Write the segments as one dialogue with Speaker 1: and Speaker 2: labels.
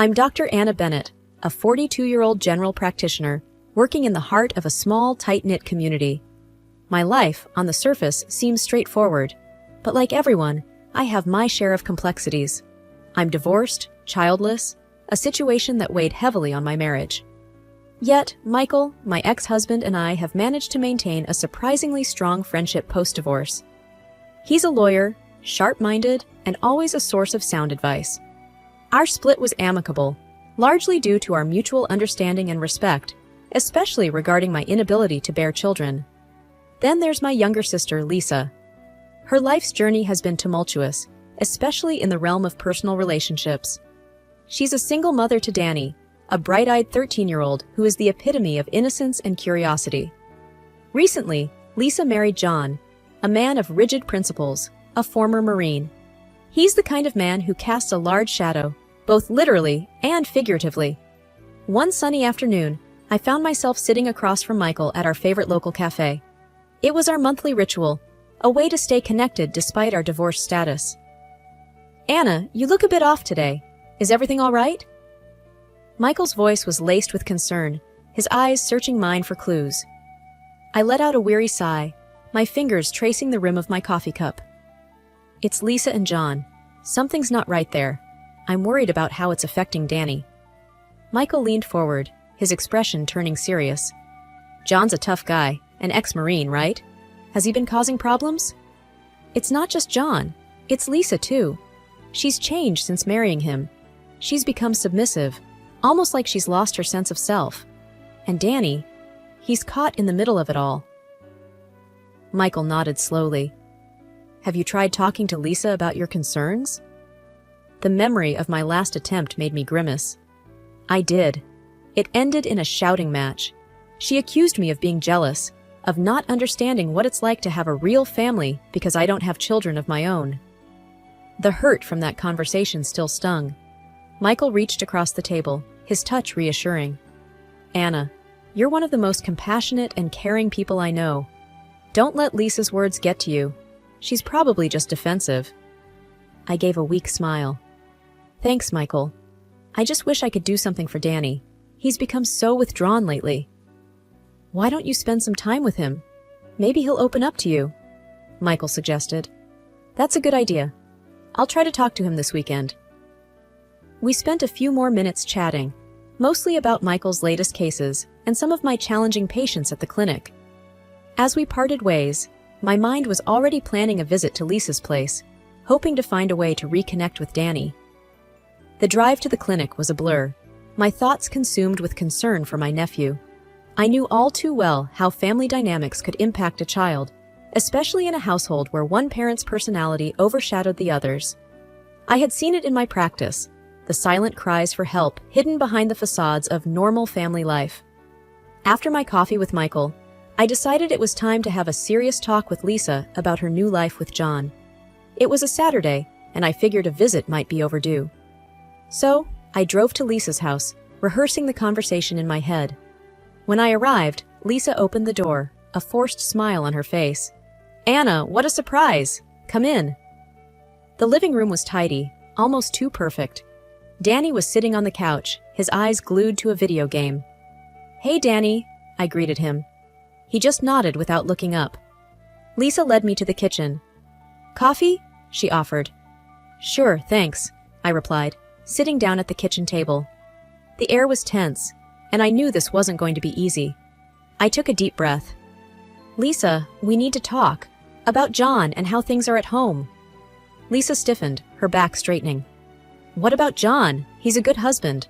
Speaker 1: I'm Dr. Anna Bennett, a 42-year-old general practitioner working in the heart of a small, tight-knit community. My life, on the surface, seems straightforward, but like everyone, I have my share of complexities. I'm divorced, childless, a situation that weighed heavily on my marriage. Yet, Michael, my ex-husband, and I have managed to maintain a surprisingly strong friendship post-divorce. He's a lawyer, sharp-minded, and always a source of sound advice. Our split was amicable, largely due to our mutual understanding and respect, especially regarding my inability to bear children. Then there's my younger sister, Lisa. Her life's journey has been tumultuous, especially in the realm of personal relationships. She's a single mother to Danny, a bright-eyed 13-year-old who is the epitome of innocence and curiosity. Recently, Lisa married John, a man of rigid principles, a former Marine. He's the kind of man who casts a large shadow, both literally and figuratively. One sunny afternoon, I found myself sitting across from Michael at our favorite local cafe. It was our monthly ritual, a way to stay connected despite our divorce status. "Anna, you look a bit off today. Is everything all right?" Michael's voice was laced with concern, his eyes searching mine for clues. I let out a weary sigh, my fingers tracing the rim of my coffee cup. "It's Lisa and John. Something's not right there. I'm worried about how it's affecting Danny." Michael leaned forward, his expression turning serious. "John's a tough guy, an ex-Marine, right? Has he been causing problems?" "It's not just John. It's Lisa, too. She's changed since marrying him. She's become submissive, almost like she's lost her sense of self. And Danny, he's caught in the middle of it all." Michael nodded slowly. "Have you tried talking to Lisa about your concerns?" The memory of my last attempt made me grimace. I did. It ended in a shouting match. She accused me of being jealous, of not understanding what it's like to have a real family because I don't have children of my own. The hurt from that conversation still stung. Michael reached across the table, his touch reassuring. "Anna, you're one of the most compassionate and caring people I know. Don't let Lisa's words get to you. She's probably just defensive." I gave a weak smile. "Thanks, Michael. I just wish I could do something for Danny. He's become so withdrawn lately." "Why don't you spend some time with him? Maybe he'll open up to you," Michael suggested. "That's a good idea. I'll try to talk to him this weekend." We spent a few more minutes chatting, mostly about Michael's latest cases and some of my challenging patients at the clinic. As we parted ways, my mind was already planning a visit to Lisa's place, hoping to find a way to reconnect with Danny. The drive to the clinic was a blur, my thoughts consumed with concern for my nephew. I knew all too well how family dynamics could impact a child, especially in a household where one parent's personality overshadowed the other's. I had seen it in my practice, the silent cries for help hidden behind the facades of normal family life. After my coffee with Michael, I decided it was time to have a serious talk with Lisa about her new life with John. It was a Saturday, and I figured a visit might be overdue. So, I drove to Lisa's house, rehearsing the conversation in my head. When I arrived, Lisa opened the door, a forced smile on her face. "Anna, what a surprise! Come in." The living room was tidy, almost too perfect. Danny was sitting on the couch, his eyes glued to a video game. "Hey, Danny," I greeted him. He just nodded without looking up. Lisa led me to the kitchen. "Coffee?" she offered. "Sure, thanks," I replied, sitting down at the kitchen table. The air was tense, and I knew this wasn't going to be easy. I took a deep breath. "Lisa, we need to talk about John and how things are at home." Lisa stiffened, her back straightening. "What about John? He's a good husband."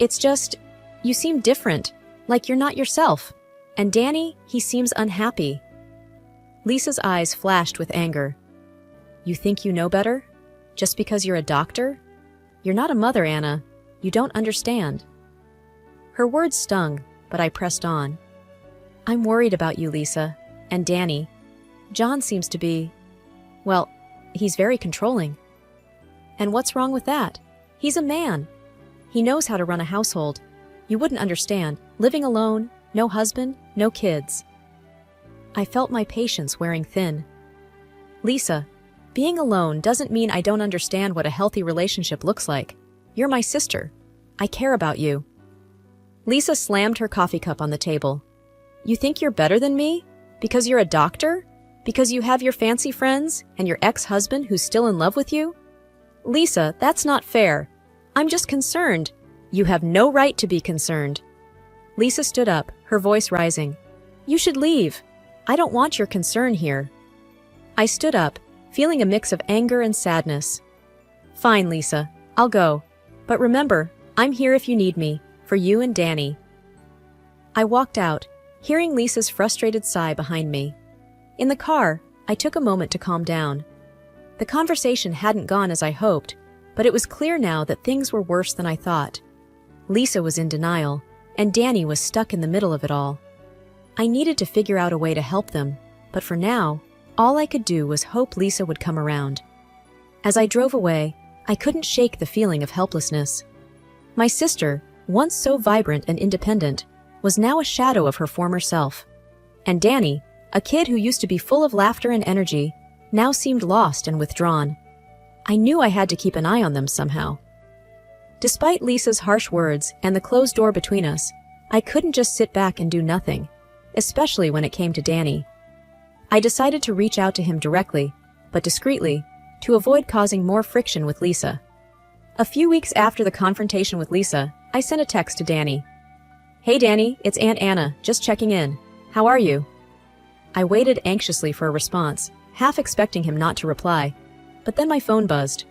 Speaker 1: "It's just, you seem different, like you're not yourself. And Danny, he seems unhappy." Lisa's eyes flashed with anger. "You think you know better? Just because you're a doctor? You're not a mother, Anna. You don't understand." Her words stung, but I pressed on. "I'm worried about you, Lisa, and Danny. John seems to be, well, he's very controlling." "And what's wrong with that? He's a man. He knows how to run a household. You wouldn't understand, living alone, no husband, no kids." I felt my patience wearing thin. "Lisa, being alone doesn't mean I don't understand what a healthy relationship looks like. You're my sister. I care about you. Lisa slammed her coffee cup on the table. You think you're better than me? Because you're a doctor? Because you have your fancy friends and your ex-husband who's still in love with you? Lisa, that's not fair. I'm just concerned. You have no right to be concerned. Lisa stood up, her voice rising. You should leave. I don't want your concern here. I stood up, feeling a mix of anger and sadness. Fine, Lisa. I'll go. But remember, I'm here if you need me, for you and Danny. I walked out, hearing Lisa's frustrated sigh behind me. In the car, I took a moment to calm down. The conversation hadn't gone as I hoped, but it was clear now that things were worse than I thought. Lisa was in denial, and Danny was stuck in the middle of it all. I needed to figure out a way to help them, but for now, all I could do was hope Lisa would come around. As I drove away, I couldn't shake the feeling of helplessness. My sister, once so vibrant and independent, was now a shadow of her former self. And Danny, a kid who used to be full of laughter and energy, now seemed lost and withdrawn. I knew I had to keep an eye on them somehow. Despite Lisa's harsh words and the closed door between us, I couldn't just sit back and do nothing, especially when it came to Danny. I decided to reach out to him directly, but discreetly, to avoid causing more friction with Lisa. A few weeks after the confrontation with Lisa, I sent a text to Danny. Hey Danny, it's Aunt Anna, just checking in. How are you? I waited anxiously for a response, half expecting him not to reply, but then my phone buzzed.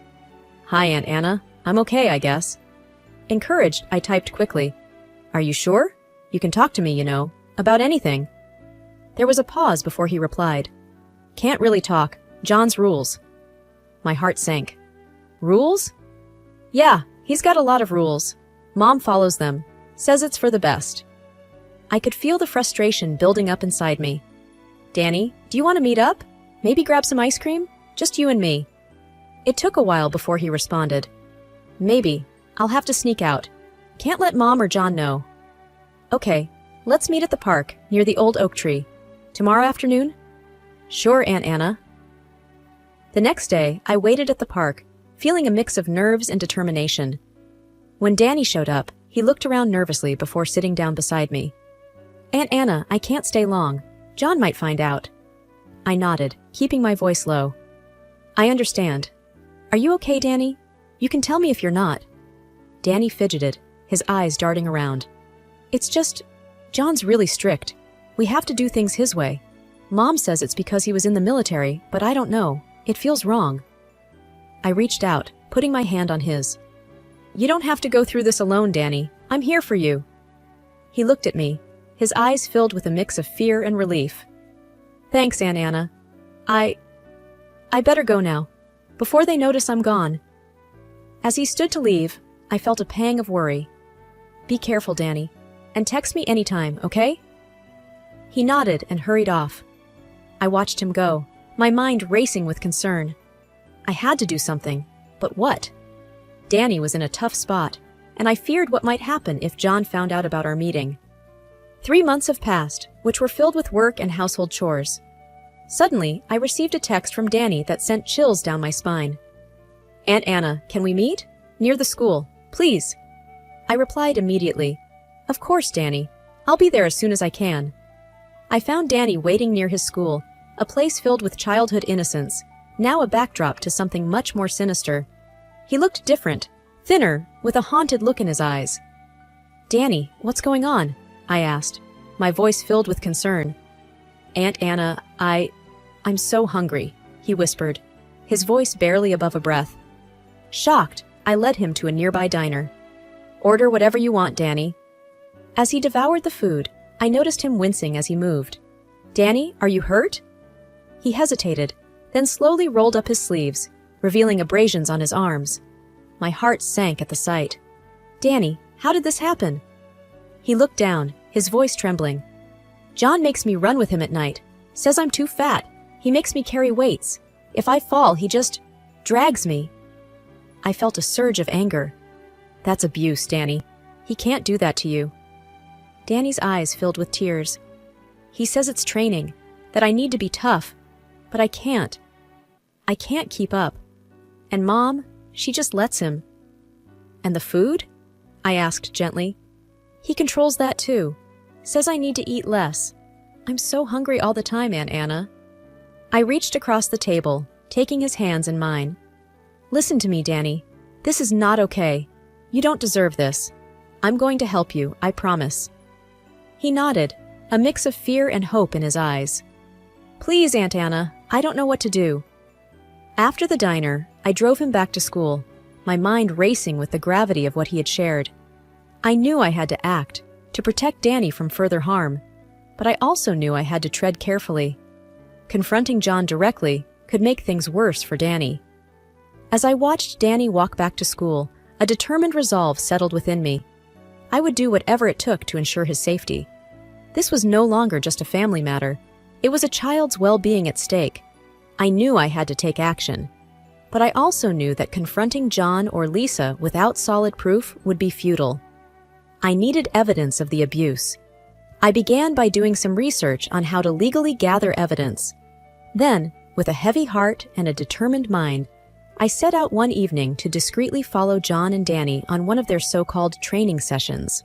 Speaker 1: Hi Aunt Anna, I'm okay, I guess. Encouraged, I typed quickly. Are you sure? You can talk to me, about anything. There was a pause before he replied. Can't really talk. John's rules. My heart sank. Rules? Yeah, he's got a lot of rules. Mom follows them. Says it's for the best. I could feel the frustration building up inside me. Danny, do you want to meet up? Maybe grab some ice cream? Just you and me. It took a while before he responded. Maybe. I'll have to sneak out. Can't let Mom or John know. Okay, let's meet at the park, near the old oak tree. Tomorrow afternoon? Sure, Aunt Anna. The next day, I waited at the park, feeling a mix of nerves and determination. When Danny showed up, he looked around nervously before sitting down beside me. Aunt Anna, I can't stay long. John might find out. I nodded, keeping my voice low. I understand. Are you okay, Danny? You can tell me if you're not. Danny fidgeted, his eyes darting around. It's just, John's really strict. We have to do things his way. Mom says it's because he was in the military, but I don't know. It feels wrong. I reached out, putting my hand on his. You don't have to go through this alone, Danny. I'm here for you. He looked at me, his eyes filled with a mix of fear and relief. Thanks, Aunt Anna. I better go now, before they notice I'm gone. As he stood to leave, I felt a pang of worry. Be careful, Danny, and text me anytime, okay? He nodded and hurried off. I watched him go, my mind racing with concern. I had to do something, but what? Danny was in a tough spot, and I feared what might happen if John found out about our meeting. 3 months have passed, which were filled with work and household chores. Suddenly, I received a text from Danny that sent chills down my spine. Aunt Anna, can we meet? Near the school, please. I replied immediately. Of course, Danny. I'll be there as soon as I can. I found Danny waiting near his school, a place filled with childhood innocence, now a backdrop to something much more sinister. He looked different, thinner, with a haunted look in his eyes. Danny, what's going on? I asked, my voice filled with concern. Aunt Anna, I'm so hungry, he whispered, his voice barely above a breath. Shocked, I led him to a nearby diner. Order whatever you want, Danny. As he devoured the food, I noticed him wincing as he moved. Danny, are you hurt? He hesitated, then slowly rolled up his sleeves, revealing abrasions on his arms. My heart sank at the sight. Danny, how did this happen? He looked down, his voice trembling. John makes me run with him at night. Says I'm too fat. He makes me carry weights. If I fall, he just drags me. I felt a surge of anger. That's abuse, Danny. He can't do that to you. Danny's eyes filled with tears. He says it's training, that I need to be tough, but I can't. I can't keep up. And Mom, she just lets him. And the food? I asked gently. He controls that too. Says I need to eat less. I'm so hungry all the time, Aunt Anna. I reached across the table, taking his hands in mine. Listen to me, Danny. This is not okay. You don't deserve this. I'm going to help you, I promise. He nodded, a mix of fear and hope in his eyes. Please, Aunt Anna, I don't know what to do. After the diner, I drove him back to school, my mind racing with the gravity of what he had shared. I knew I had to act, to protect Danny from further harm, but I also knew I had to tread carefully. Confronting John directly could make things worse for Danny. As I watched Danny walk back to school, a determined resolve settled within me. I would do whatever it took to ensure his safety. This was no longer just a family matter. It was a child's well-being at stake. I knew I had to take action. But I also knew that confronting John or Lisa without solid proof would be futile. I needed evidence of the abuse. I began by doing some research on how to legally gather evidence. Then, with a heavy heart and a determined mind, I set out one evening to discreetly follow John and Danny on one of their so-called training sessions.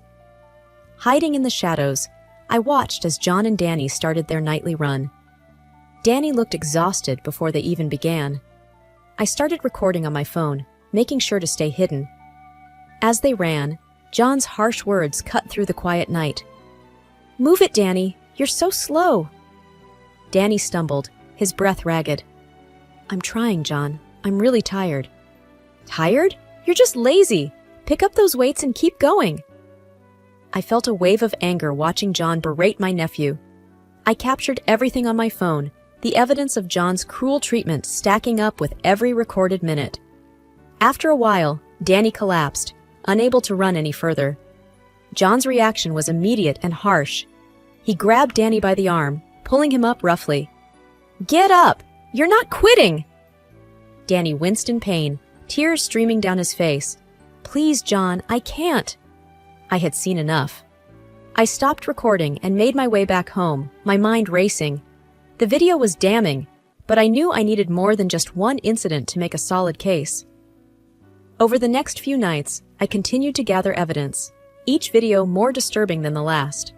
Speaker 1: Hiding in the shadows, I watched as John and Danny started their nightly run. Danny looked exhausted before they even began. I started recording on my phone, making sure to stay hidden. As they ran, John's harsh words cut through the quiet night. "Move it, Danny. You're so slow." Danny stumbled, his breath ragged. "I'm trying, John. I'm really tired." "Tired? You're just lazy. Pick up those weights and keep going." I felt a wave of anger watching John berate my nephew. I captured everything on my phone, the evidence of John's cruel treatment stacking up with every recorded minute. After a while, Danny collapsed, unable to run any further. John's reaction was immediate and harsh. He grabbed Danny by the arm, pulling him up roughly. "Get up! You're not quitting!" Danny winced in pain, tears streaming down his face. "Please, John, I can't." I had seen enough. I stopped recording and made my way back home, my mind racing. The video was damning, but I knew I needed more than just one incident to make a solid case. Over the next few nights, I continued to gather evidence, each video more disturbing than the last.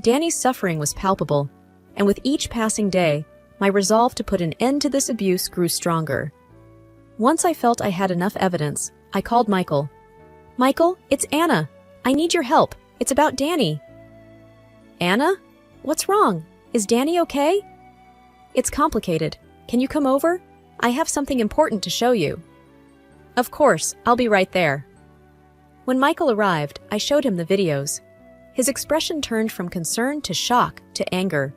Speaker 1: Danny's suffering was palpable, and with each passing day, my resolve to put an end to this abuse grew stronger. Once I felt I had enough evidence, I called Michael. "Michael, it's Anna. I need your help. It's about Danny." "Anna? What's wrong? Is Danny okay?" "It's complicated. Can you come over? I have something important to show you." "Of course, I'll be right there." When Michael arrived, I showed him the videos. His expression turned from concern to shock to anger.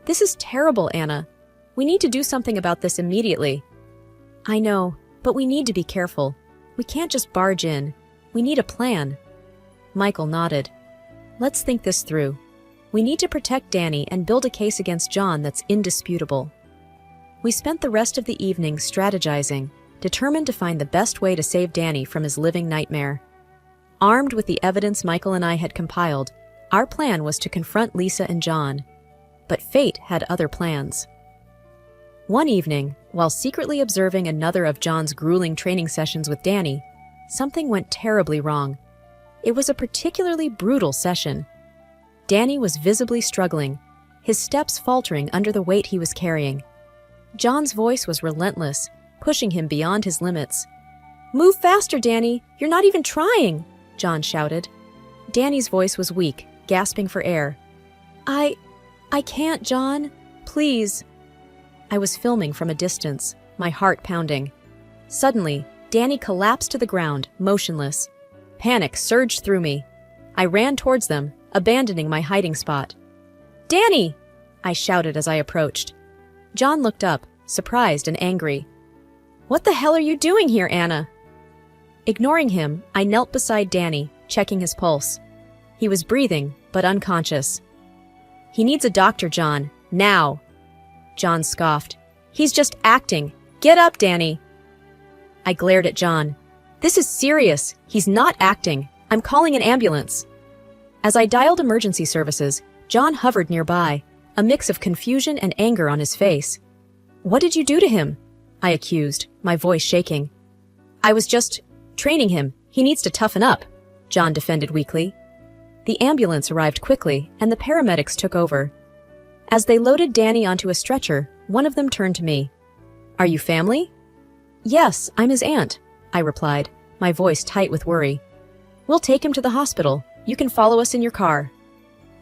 Speaker 1: "This is terrible, Anna. We need to do something about this immediately." "I know, but we need to be careful. We can't just barge in. We need a plan." Michael nodded. "Let's think this through. We need to protect Danny and build a case against John that's indisputable." We spent the rest of the evening strategizing, determined to find the best way to save Danny from his living nightmare. Armed with the evidence Michael and I had compiled, our plan was to confront Lisa and John. But fate had other plans. One evening, while secretly observing another of John's grueling training sessions with Danny, something went terribly wrong. It was a particularly brutal session. Danny was visibly struggling, his steps faltering under the weight he was carrying. John's voice was relentless, pushing him beyond his limits. "Move faster, Danny! You're not even trying!" John shouted. Danny's voice was weak, gasping for air. I can't, John. Please." I was filming from a distance, my heart pounding. Suddenly, Danny collapsed to the ground, motionless. Panic surged through me. I ran towards them, abandoning my hiding spot. "Danny!" I shouted as I approached. John looked up, surprised and angry. "What the hell are you doing here, Anna?" Ignoring him, I knelt beside Danny, checking his pulse. He was breathing, but unconscious. "He needs a doctor, John. Now!" John scoffed. "He's just acting. Get up, Danny!" I glared at John. "This is serious. He's not acting. I'm calling an ambulance." As I dialed emergency services, John hovered nearby, a mix of confusion and anger on his face. "What did you do to him?" I accused, my voice shaking. "I was just training him. He needs to toughen up, John defended weakly. The ambulance arrived quickly, and the paramedics took over. As they loaded Danny onto a stretcher, one of them turned to me. Are you family? Yes, I'm his aunt, I replied, my voice tight with worry. We'll take him to the hospital. You can follow us in your car.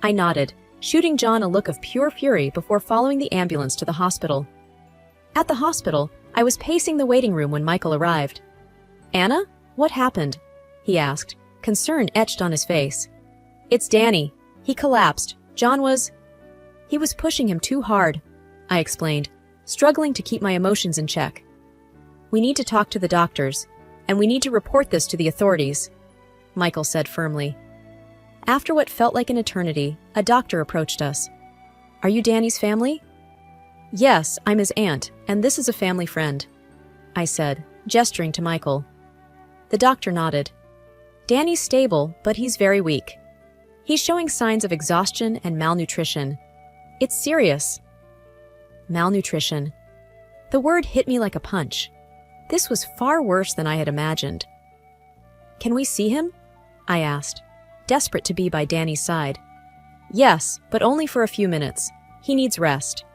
Speaker 1: I nodded, shooting John a look of pure fury before following the ambulance to the hospital. At the hospital, I was pacing the waiting room when Michael arrived. Anna, what happened? He asked, concern etched on his face. It's Danny. He collapsed. He was pushing him too hard, I explained, struggling to keep my emotions in check. We need to talk to the doctors, and we need to report this to the authorities, Michael said firmly. After what felt like an eternity, a doctor approached us. Are you Danny's family? Yes, I'm his aunt, and this is a family friend, I said, gesturing to Michael. The doctor nodded. Danny's stable, but he's very weak. He's showing signs of exhaustion and malnutrition. It's serious. Malnutrition. The word hit me like a punch. This was far worse than I had imagined. Can we see him? I asked, desperate to be by Danny's side. Yes, but only for a few minutes. He needs rest.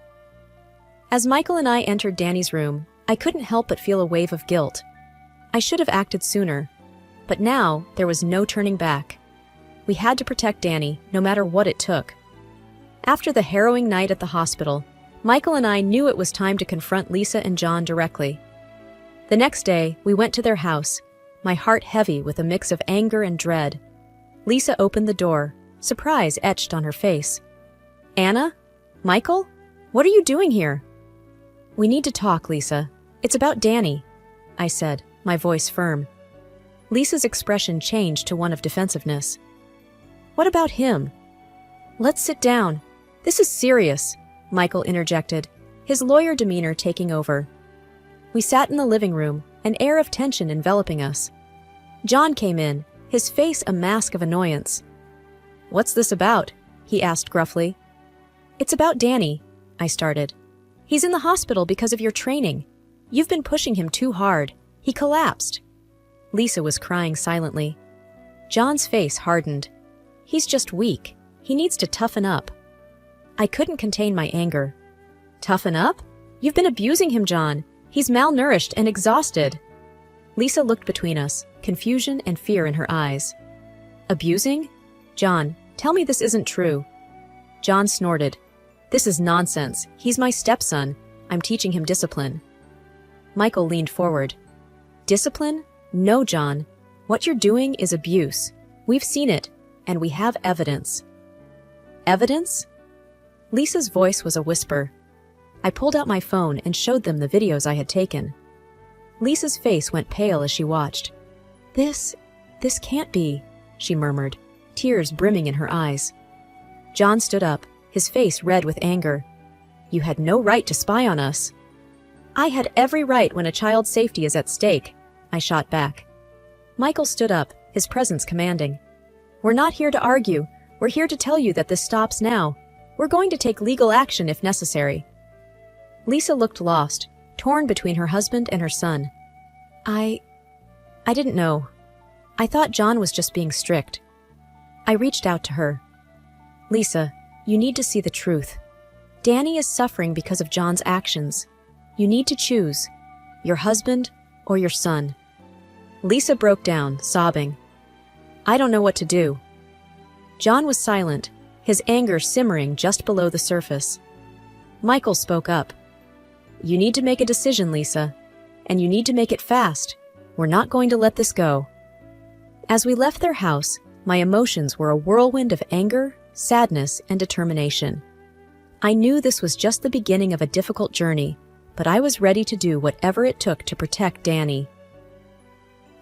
Speaker 1: As Michael and I entered Danny's room, I couldn't help but feel a wave of guilt. I should have acted sooner, but now there was no turning back. We had to protect Danny, no matter what it took. After the harrowing night at the hospital, Michael and I knew it was time to confront Lisa and John directly. The next day, we went to their house, my heart heavy with a mix of anger and dread. Lisa opened the door, surprise etched on her face. Anna? Michael? What are you doing here? We need to talk, Lisa. It's about Danny, I said, my voice firm. Lisa's expression changed to one of defensiveness. What about him? Let's sit down. This is serious, Michael interjected, his lawyer demeanor taking over. We sat in the living room, an air of tension enveloping us. John came in, his face a mask of annoyance. What's this about? He asked gruffly. It's about Danny, I started. He's in the hospital because of your training. You've been pushing him too hard. He collapsed. Lisa was crying silently. John's face hardened. He's just weak. He needs to toughen up. I couldn't contain my anger. Toughen up? You've been abusing him, John. He's malnourished and exhausted. Lisa looked between us, confusion and fear in her eyes. Abusing? John, tell me this isn't true. John snorted. This is nonsense. He's my stepson. I'm teaching him discipline. Michael leaned forward. Discipline? No, John. What you're doing is abuse. We've seen it, and we have evidence. Evidence? Lisa's voice was a whisper. I pulled out my phone and showed them the videos I had taken. Lisa's face went pale as she watched. This can't be, she murmured, tears brimming in her eyes. John stood up, his face red with anger. You had no right to spy on us. I had every right when a child's safety is at stake, I shot back. Michael stood up, his presence commanding. We're not here to argue. We're here to tell you that this stops now. We're going to take legal action if necessary. Lisa looked lost, torn between her husband and her son. I didn't know. I thought John was just being strict. I reached out to her. Lisa, you need to see the truth. Danny is suffering because of John's actions. You need to choose, your husband or your son. Lisa broke down, sobbing. I don't know what to do. John was silent, his anger simmering just below the surface. Michael spoke up. You need to make a decision, Lisa, and you need to make it fast. We're not going to let this go. As we left their house, my emotions were a whirlwind of anger, sadness, and determination. I knew this was just the beginning of a difficult journey, but I was ready to do whatever it took to protect Danny.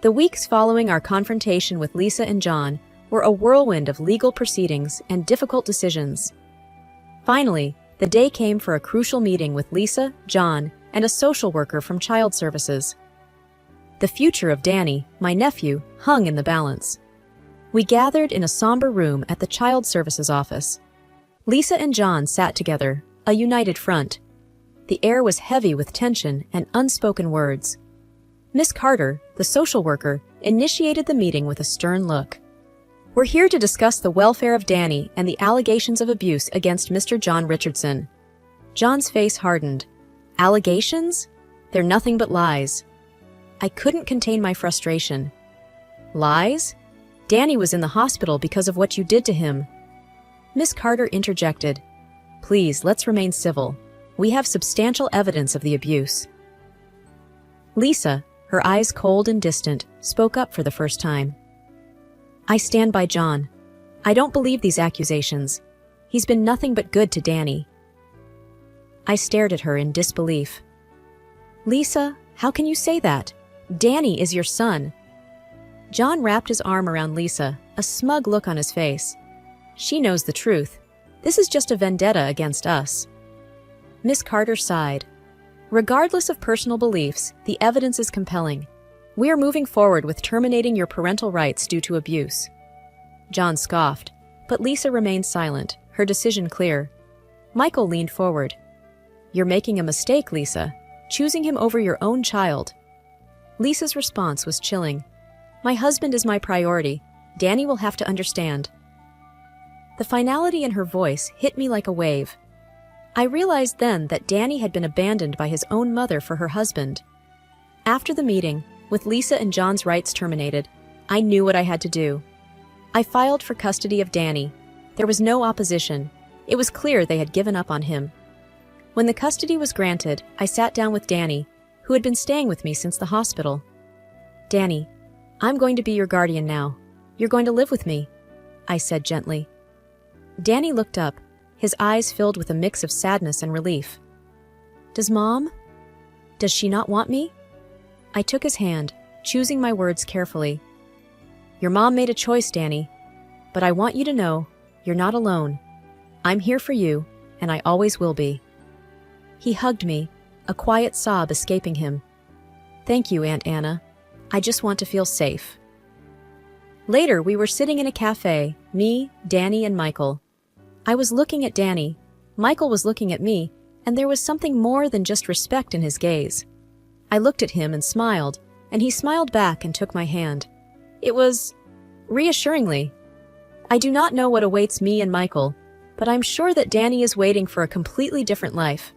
Speaker 1: The weeks following our confrontation with Lisa and John were a whirlwind of legal proceedings and difficult decisions. Finally, the day came for a crucial meeting with Lisa, John, and a social worker from Child Services. The future of Danny, my nephew, hung in the balance. We gathered in a somber room at the Child Services office. Lisa and John sat together, a united front. The air was heavy with tension and unspoken words. Miss Carter, the social worker, initiated the meeting with a stern look. We're here to discuss the welfare of Danny and the allegations of abuse against Mr. John Richardson. John's face hardened. Allegations? They're nothing but lies. I couldn't contain my frustration. Lies? Danny was in the hospital because of what you did to him. Miss Carter interjected. Please, let's remain civil. We have substantial evidence of the abuse. Lisa, her eyes cold and distant, spoke up for the first time. I stand by John. I don't believe these accusations. He's been nothing but good to Danny. I stared at her in disbelief. Lisa, how can you say that? Danny is your son. John wrapped his arm around Lisa, a smug look on his face. She knows the truth. This is just a vendetta against us. Miss Carter sighed. Regardless of personal beliefs, the evidence is compelling. We are moving forward with terminating your parental rights due to abuse. John scoffed, but Lisa remained silent, her decision clear. Michael leaned forward. You're making a mistake, Lisa, choosing him over your own child. Lisa's response was chilling. My husband is my priority. Danny will have to understand. The finality in her voice hit me like a wave. I realized then that Danny had been abandoned by his own mother for her husband. After the meeting, with Lisa and John's rights terminated, I knew what I had to do. I filed for custody of Danny. There was no opposition. It was clear they had given up on him. When the custody was granted, I sat down with Danny, who had been staying with me since the hospital. Danny, I'm going to be your guardian now. You're going to live with me, I said gently. Danny looked up, his eyes filled with a mix of sadness and relief. Does she not want me? I took his hand, choosing my words carefully. Your mom made a choice, Danny, but I want you to know you're not alone. I'm here for you, and I always will be. He hugged me, a quiet sob escaping him. Thank you, Aunt Anna. I just want to feel safe. Later, we were sitting in a cafe, me, Danny, and Michael. I was looking at Danny, Michael was looking at me, and there was something more than just respect in his gaze. I looked at him and smiled, and he smiled back and took my hand. It was reassuringly. I do not know what awaits me and Michael, but I'm sure that Danny is waiting for a completely different life.